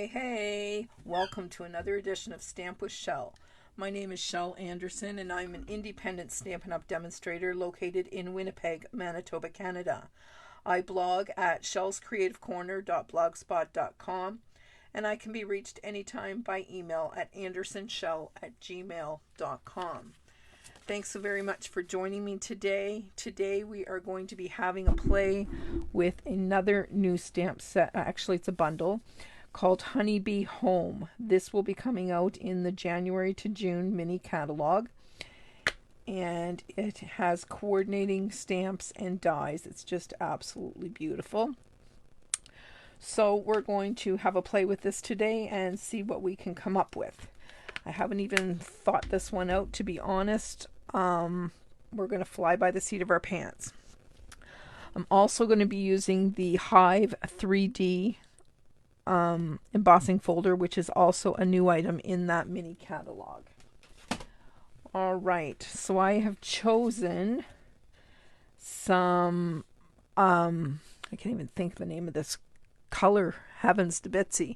Hey, welcome to another edition of Stamp with Shel. My name is Shel Anderson and I'm an independent Stampin' Up! Demonstrator located in Winnipeg, Manitoba, Canada. I blog at shelscreativecorner.blogspot.com and I can be reached anytime by email at andersonshel@gmail.com. Thanks so very much for joining me today. Today we are going to be having a play with another new stamp set. Actually, it's a bundle called Honeybee Home. This will be coming out in the January to June mini catalog, and it has coordinating stamps and dies. It's just absolutely beautiful. So we're going to have a play with this today and see what we can come up with. I haven't even thought this one out, to be honest. We're going to fly by the seat of our pants. I'm also going to be using the Hive 3D embossing folder, which is also a new item in that mini catalog. All right, so I have chosen some I can't even think of the name of this color, heavens to Bitsy.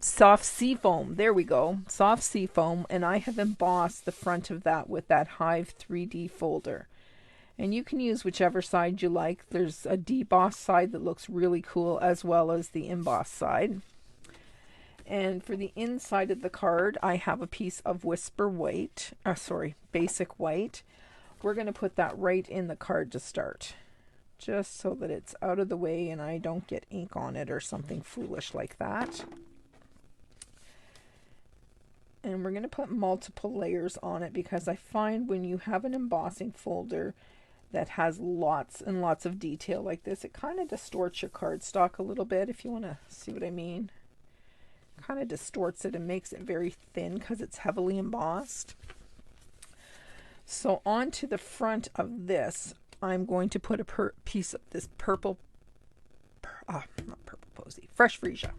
Soft sea foam, there we go, soft sea foam, and I have embossed the front of that with that Hive 3D folder. And you can use whichever side you like. There's a deboss side that looks really cool, as well as the emboss side. And for the inside of the card, I have a piece of Whisper White, Basic White. We're going to put that right in the card to start, just so that it's out of the way and I don't get ink on it or something foolish like that. And we're going to put multiple layers on it, because I find when you have an embossing folder that has lots and lots of detail like this, it kind of distorts your cardstock a little bit, if you want to see what I mean. Kind of distorts it and makes it very thin because it's heavily embossed. So onto the front of this, I'm going to put a piece of this fresh freesia.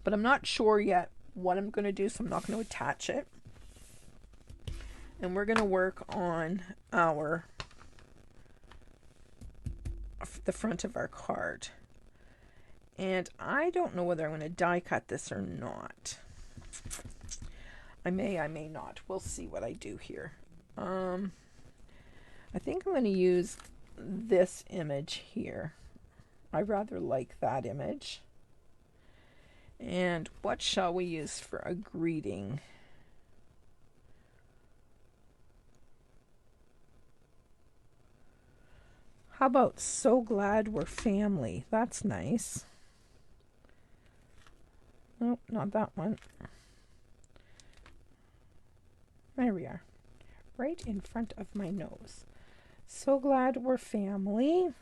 But I'm not sure yet what I'm going to do, so I'm not going to attach it. And we're going to work on the front of our card. And I don't know whether I'm going to die cut this or not. I may not. We'll see what I do here. I think I'm going to use this image here. I rather like that image. And what shall we use for a greeting? How about So Glad We're Family? That's nice. Nope, not that one. There we are. Right in front of my nose. So glad we're family.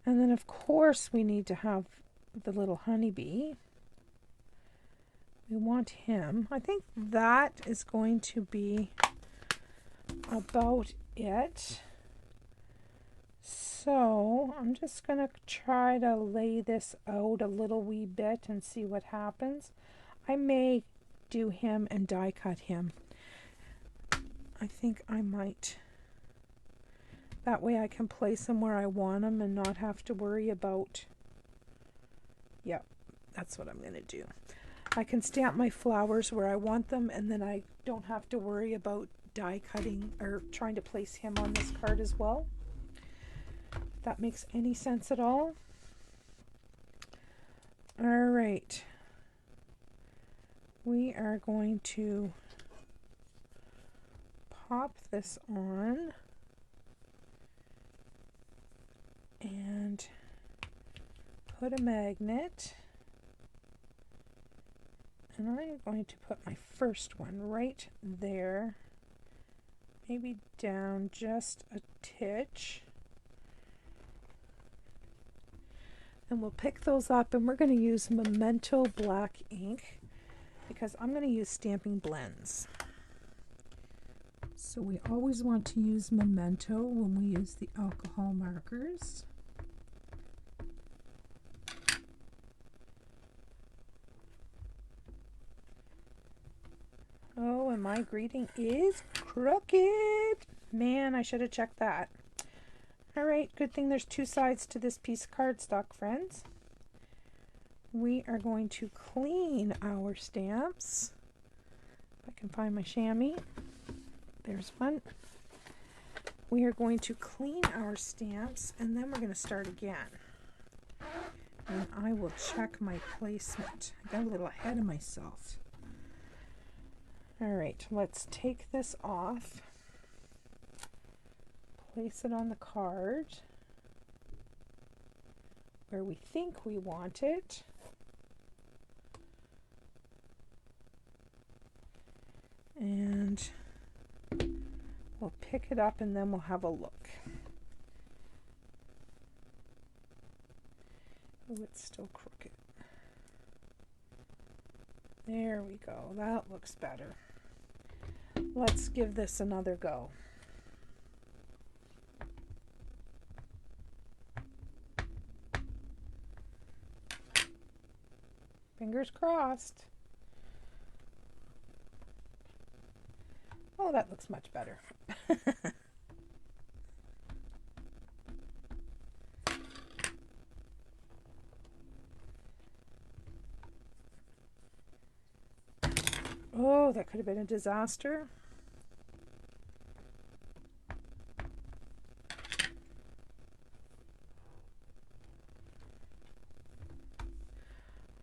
And then, of course, we need to have the little honeybee. We want him. I think that is going to be about it. So I'm just going to try to lay this out a little wee bit and see what happens. I may do him and die cut him. I think I might. That way I can place him where I want him and not have to worry about... Yep, that's what I'm going to do. I can stamp my flowers where I want them, and then I don't have to worry about die cutting or trying to place him on this card as well. If that makes any sense at all. All right. We are going to pop this on and put a magnet, and I'm going to put my first one right there, maybe down just a titch, and we'll pick those up, and we're going to use Memento black ink because I'm going to use Stampin' Blends. So we always want to use Memento when we use the alcohol markers. Oh, and my greeting is crooked. Man, I should have checked that. All right, good thing there's two sides to this piece of cardstock, friends. we are going to clean our stamps. If I can find my chamois. There's one. We are going to clean our stamps and then we're going to start again. And I will check my placement. I got a little ahead of myself. Alright, let's take this off. Place it on the card where we think we want it. And we'll pick it up and then we'll have a look. Oh, it's still crooked. There we go. That looks better. Let's give this another go. Fingers crossed. Oh, that looks much better. Oh, that could have been a disaster.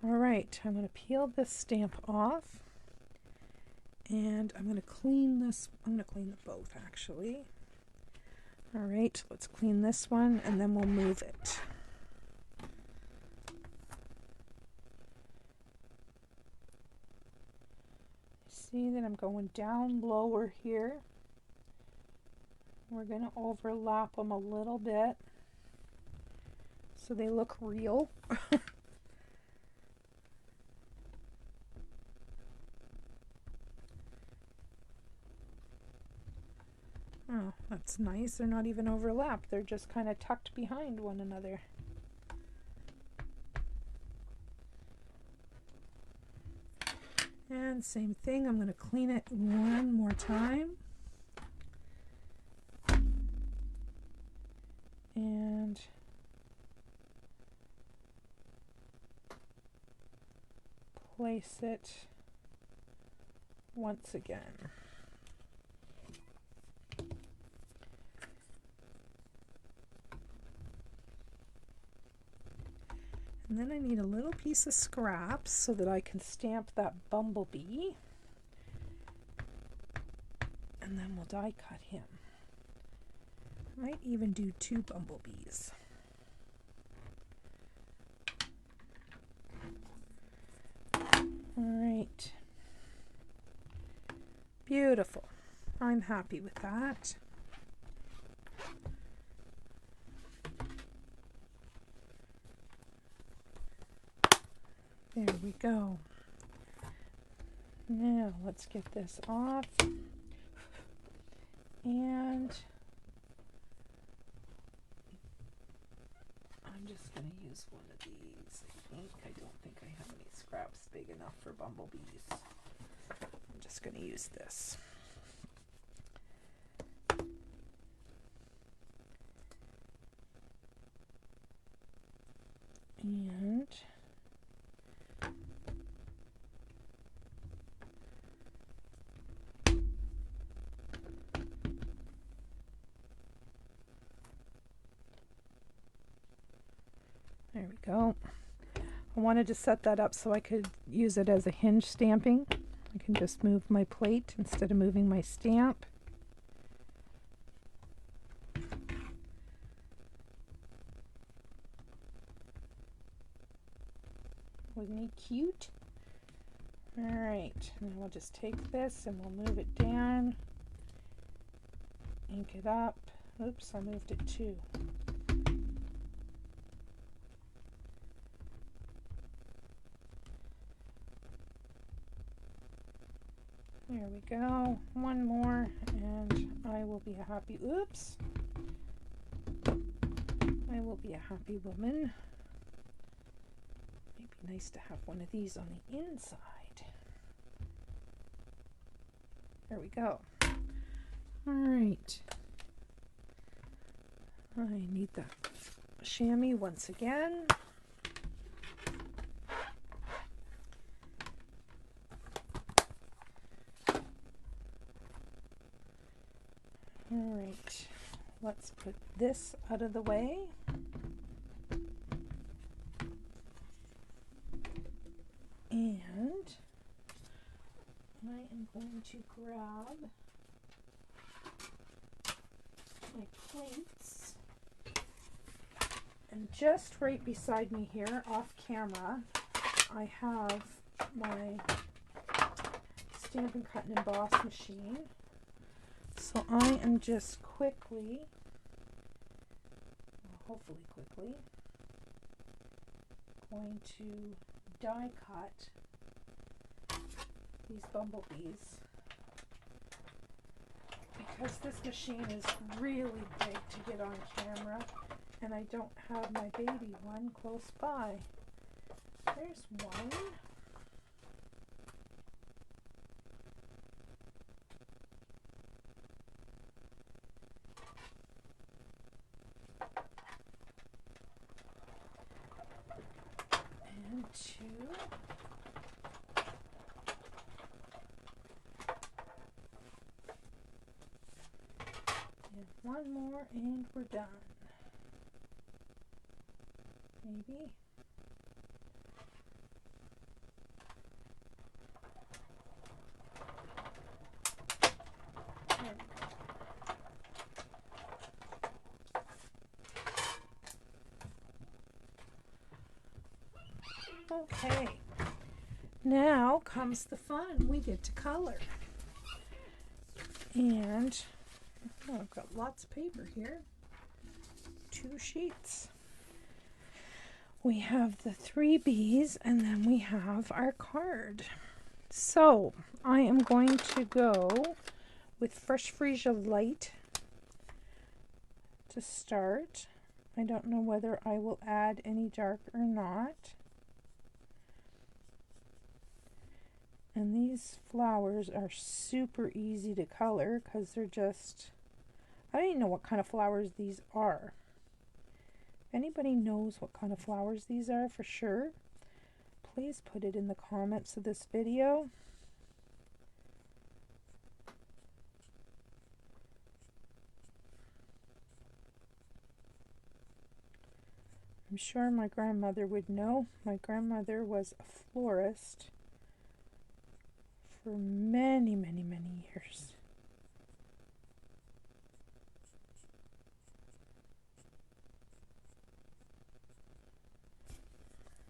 All right, I'm going to peel this stamp off and I'm going to clean this. I'm going to clean them both actually. All right, let's clean this one and then we'll move it. See that I'm going down lower here. We're going to overlap them a little bit so they look real. Oh, that's nice. They're not even overlapped. They're just kind of tucked behind one another. And same thing, I'm going to clean it one more time. And place it once again. And then I need a little piece of scraps so that I can stamp that bumblebee. And then we'll die cut him. I might even do 2 bumblebees. Alright. Beautiful. I'm happy with that. There we go. Now let's get this off. And I'm just going to use one of these. I don't think I have any scraps big enough for bumblebees. I'm just going to use this. And there we go. I wanted to set that up so I could use it as a hinge stamping. I can just move my plate instead of moving my stamp. Wasn't he cute? Alright, now we'll just take this and we'll move it down. Ink it up. Oops, I moved it too. There we go. One more and I will be a happy, oops. I will be a happy woman. It'd be nice to have one of these on the inside. There we go. All right. I need that chamois once again. All right, let's put this out of the way. And I am going to grab my plates. And just right beside me here, off camera, I have my Stampin' Cut and Emboss machine. So I am just quickly, hopefully quickly, going to die cut these bumblebees because this machine is really big to get on camera and I don't have my baby one close by. There's one. And two. And one more and we're done. Maybe. Okay, now comes the fun. We get to color. And I've got lots of paper here. 2 sheets. We have the 3 bees and then we have our card. So I am going to go with Fresh Freesia Light to start. I don't know whether I will add any dark or not. And these flowers are super easy to color because they're just, I don't even know what kind of flowers these are. If anybody knows what kind of flowers these are for sure, please put it in the comments of this video. I'm sure my grandmother would know. My grandmother was a florist for many, many, many years.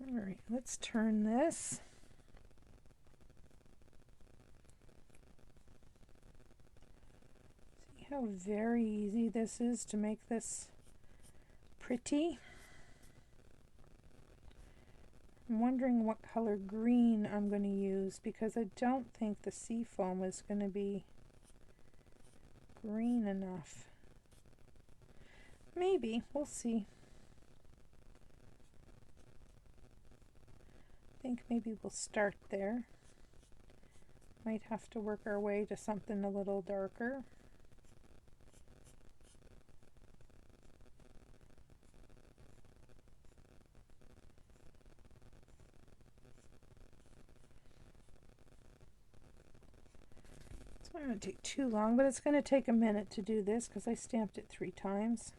All right, let's turn this. See how very easy this is to make this pretty. I'm wondering what color green I'm going to use because I don't think the sea foam is going to be green enough. Maybe, we'll see. I think maybe we'll start there. Might have to work our way to something a little darker. It's not going to take too long, but it's going to take a minute to do this because I stamped it 3 times.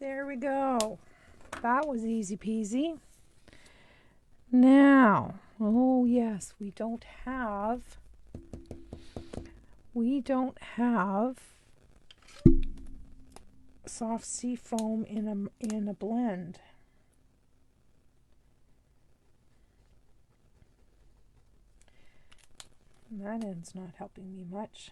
There we go. That was easy peasy. Now, oh yes, we don't have soft sea foam in a blend. And that end's not helping me much.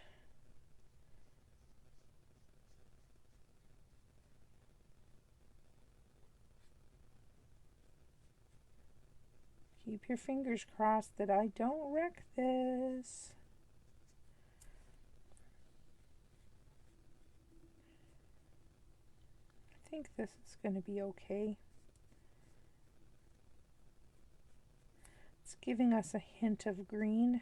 Keep your fingers crossed that I don't wreck this. I think this is going to be okay. It's giving us a hint of green.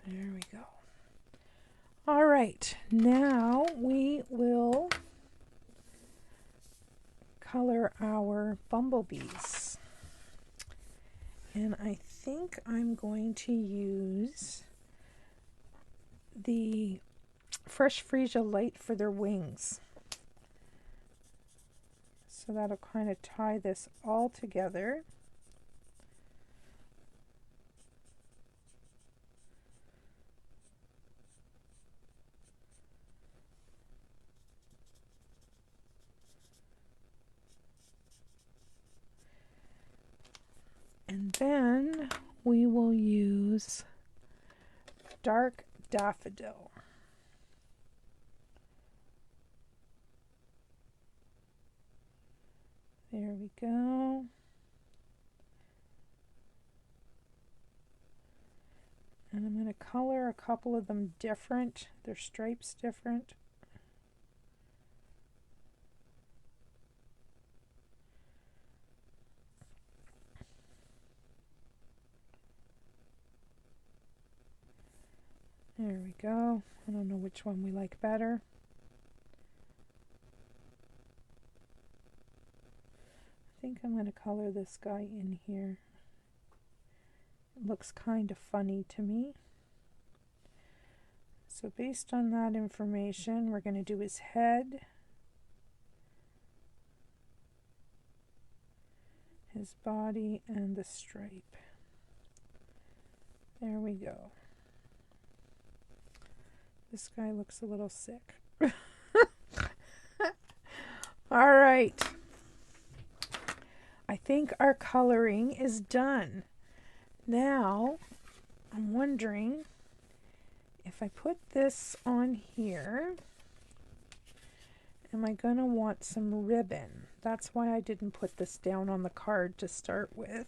There we go. All right, now we will color our bumblebees. And I think I'm going to use the Fresh Freesia Light for their wings. So that'll kind of tie this all together. And then we will use Dark Daffodil. There we go. And I'm going to color a couple of them different, their stripes different. There we go. I don't know which one we like better. I think I'm going to color this guy in here. It looks kind of funny to me. So based on that information, we're going to do his head, his body, and the stripe. There we go. This guy looks a little sick. All right. I think our coloring is done. Now, I'm wondering if I put this on here, am I going to want some ribbon? That's why I didn't put this down on the card to start with.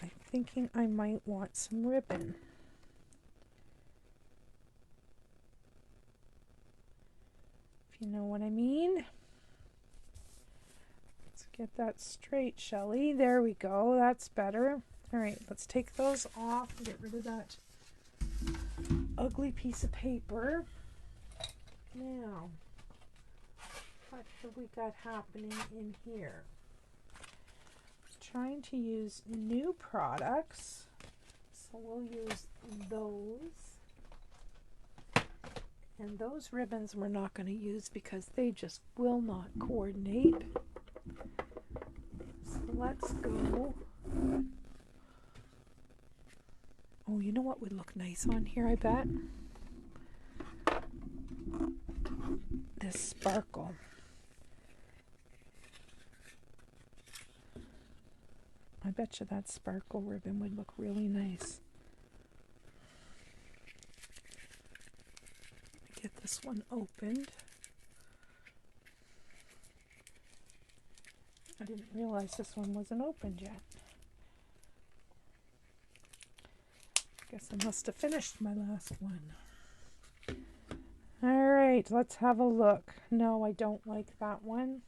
I'm thinking I might want some ribbon. If you know what I mean. Let's get that straight, Shelley. There we go. That's better. All right, let's take those off and get rid of that ugly piece of paper. Now, what have we got happening in here? Trying to use new products, so we'll use those. And those ribbons we're not going to use because they just will not coordinate. So let's go. Oh, you know what would look nice on here, I bet? This sparkle. I bet you that sparkle ribbon would look really nice. Get this one opened. I didn't realize this one wasn't opened yet. Guess I must have finished my last one. All right, let's have a look. No, I don't like that one.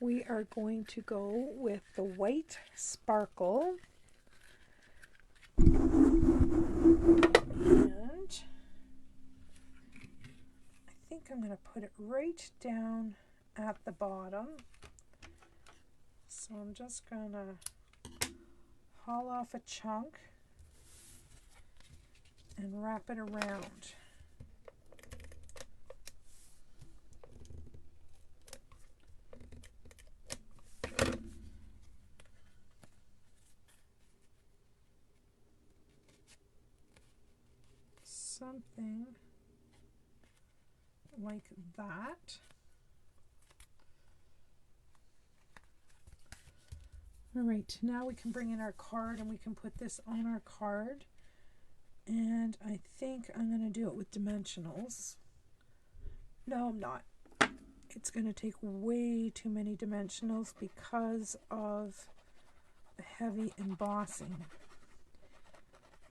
We are going to go with the white sparkle. And I think I'm going to put it right down at the bottom. So I'm just going to haul off a chunk and wrap it around. Something like that. All right, now we can bring in our card and we can put this on our card. And I think I'm going to do it with dimensionals. No, I'm not. It's going to take way too many dimensionals because of the heavy embossing.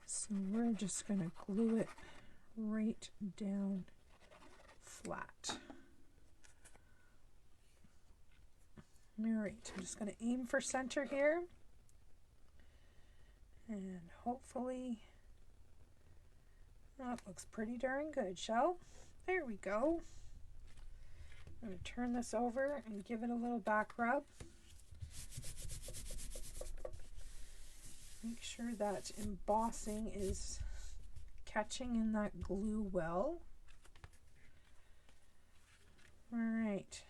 So we're just going to glue it right down flat. All right, I'm just going to aim for center here. And hopefully, that looks pretty darn good, Shel. There we go. I'm going to turn this over and give it a little back rub. Make sure that embossing is catching in that glue well. All right,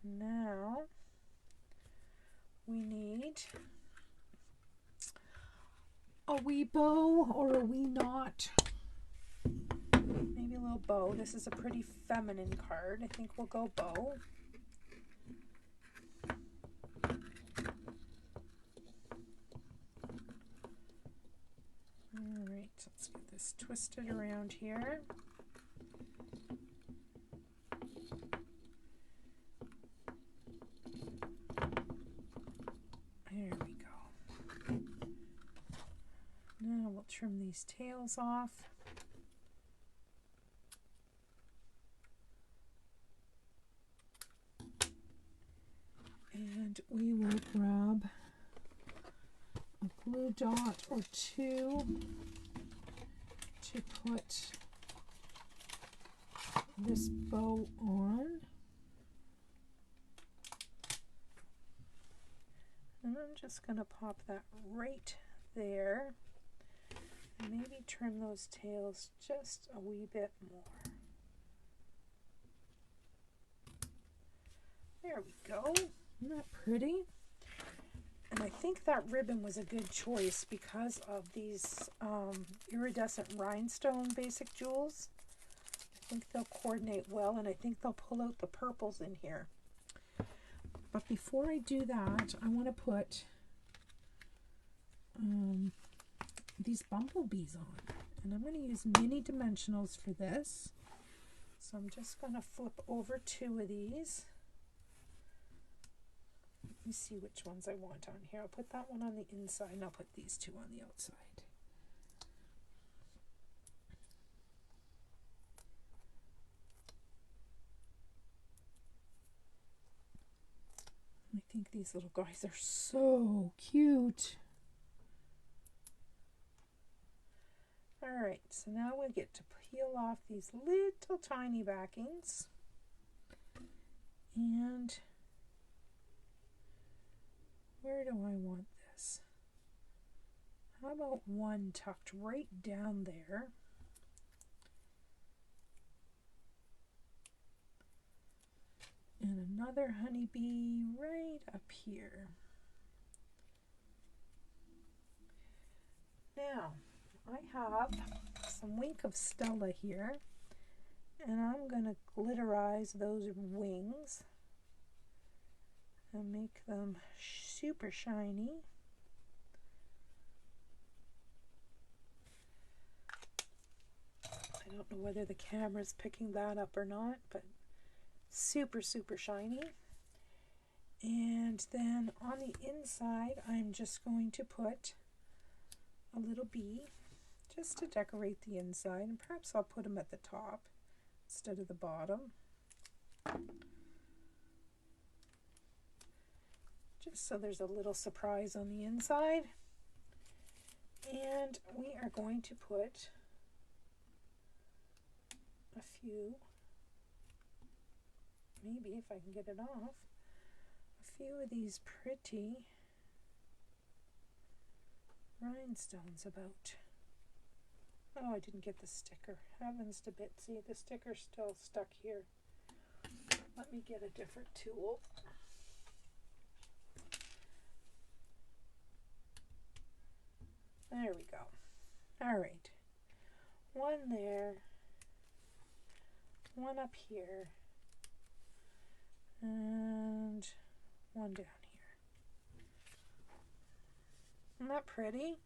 now we need a wee bow or a wee knot. Maybe a little bow. This is a pretty feminine card. I think we'll go bow. All right, let's get this twisted around here. There we go. Now we'll trim these tails off. And we will grab a glue dot or two to put this bow on. And I'm just going to pop that right there. And maybe trim those tails just a wee bit more. There we go. Isn't that pretty? And I think that ribbon was a good choice because of these iridescent rhinestone basic jewels. I think they'll coordinate well, and I think they'll pull out the purples in here. But before I do that, I want to put these bumblebees on. And I'm going to use mini dimensionals for this. So I'm just going to flip over two of these. Let me see which ones I want on here. I'll put that one on the inside and I'll put these two on the outside. I think these little guys are so cute. Alright, so now we'll get to peel off these little tiny backings. And where do I want this? How about one tucked right down there? And another honeybee right up here. Now, I have some Wink of Stella here, and I'm going to glitterize those wings and make them super shiny. I don't know whether the camera's picking that up or not, but super, super shiny. And then on the inside, I'm just going to put a little bee just to decorate the inside, and perhaps I'll put them at the top instead of the bottom. Just so there's a little surprise on the inside. And we are going to put a few, maybe if I can get it off, a few of these pretty rhinestones about. Oh, I didn't get the sticker. Heavens to Bitsy, the sticker's still stuck here. Let me get a different tool. There we go. All right. One there. one up here, and one down here. Isn't that pretty?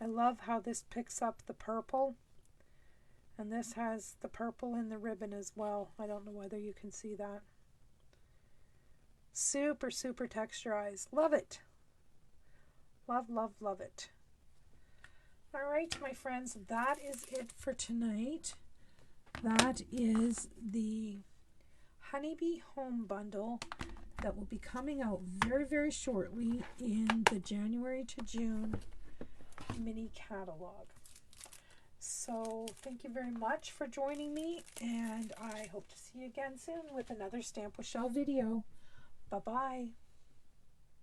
I love how this picks up the purple, and this has the purple in the ribbon as well. I don't know whether you can see that. Super, super texturized. Love it. Love, love, love it. All right, my friends, that is it for tonight. That is the Honeybee Home Bundle that will be coming out very, very shortly in the January to June mini catalog. So thank you very much for joining me, and I hope to see you again soon with another Stamp with Shel video. Bye-bye.